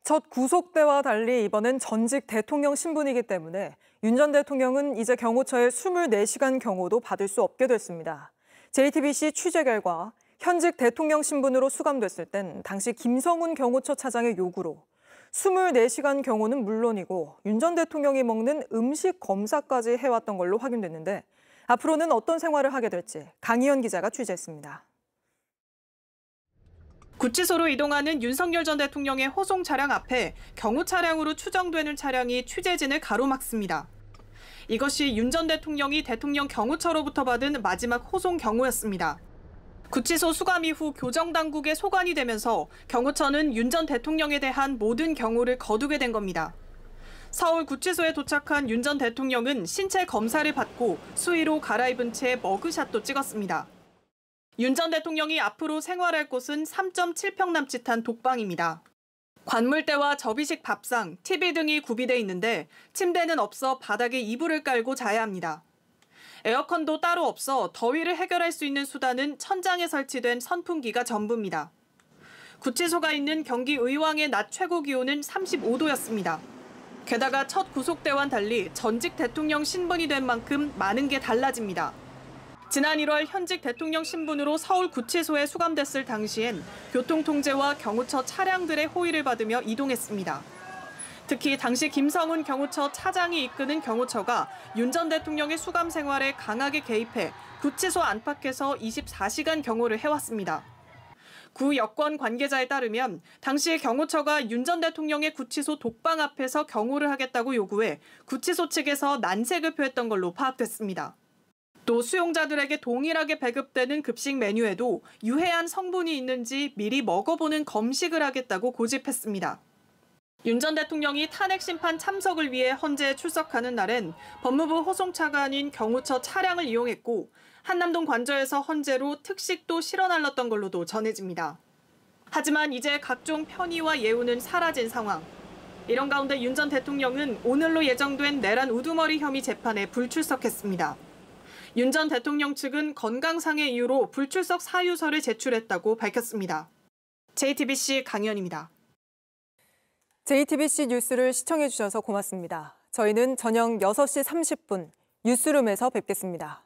첫 구속대와 달리 이번엔 전직 대통령 신분이기 때문에 윤 전 대통령은 이제 경호처의 24시간 경호도 받을 수 없게 됐습니다. JTBC 취재 결과 현직 대통령 신분으로 수감됐을 땐 당시 김성훈 경호처 차장의 요구로 24시간 경호는 물론이고 윤 전 대통령이 먹는 음식 검사까지 해왔던 걸로 확인됐는데 앞으로는 어떤 생활을 하게 될지 강희연 기자가 취재했습니다. 구치소로 이동하는 윤석열 전 대통령의 호송 차량 앞에 경호 차량으로 추정되는 차량이 취재진을 가로막습니다. 이것이 윤 전 대통령이 대통령 경호처로부터 받은 마지막 호송 경호였습니다. 구치소 수감 이후 교정당국에 소관이 되면서 경호처는 윤 전 대통령에 대한 모든 경호를 거두게 된 겁니다. 서울 구치소에 도착한 윤 전 대통령은 신체 검사를 받고 수의로 갈아입은 채 머그샷도 찍었습니다. 윤 전 대통령이 앞으로 생활할 곳은 3.7평 남짓한 독방입니다. 관물대와 접이식 밥상, TV 등이 구비돼 있는데 침대는 없어 바닥에 이불을 깔고 자야 합니다. 에어컨도 따로 없어 더위를 해결할 수 있는 수단은 천장에 설치된 선풍기가 전부입니다. 구치소가 있는 경기 의왕의 낮 최고 기온은 35도였습니다. 게다가 첫 구속대와는 달리 전직 대통령 신분이 된 만큼 많은 게 달라집니다. 지난 1월 현직 대통령 신분으로 서울 구치소에 수감됐을 당시엔 교통통제와 경호처 차량들의 호의를 받으며 이동했습니다. 특히 당시 김성훈 경호처 차장이 이끄는 경호처가 윤 전 대통령의 수감 생활에 강하게 개입해 구치소 안팎에서 24시간 경호를 해왔습니다. 구 여권 관계자에 따르면 당시 경호처가 윤 전 대통령의 구치소 독방 앞에서 경호를 하겠다고 요구해 구치소 측에서 난색을 표했던 걸로 파악됐습니다. 또 수용자들에게 동일하게 배급되는 급식 메뉴에도 유해한 성분이 있는지 미리 먹어보는 검식을 하겠다고 고집했습니다. 윤 전 대통령이 탄핵 심판 참석을 위해 헌재에 출석하는 날엔 법무부 호송차가 아닌 경호처 차량을 이용했고 한남동 관저에서 헌재로 특식도 실어 날랐던 걸로도 전해집니다. 하지만 이제 각종 편의와 예우는 사라진 상황. 이런 가운데 윤 전 대통령은 오늘로 예정된 내란 우두머리 혐의 재판에 불출석했습니다. 윤 전 대통령 측은 건강상의 이유로 불출석 사유서를 제출했다고 밝혔습니다. JTBC 강희연입니다. JTBC 뉴스를 시청해주셔서 고맙습니다. 저희는 저녁 6시 30분 뉴스룸에서 뵙겠습니다.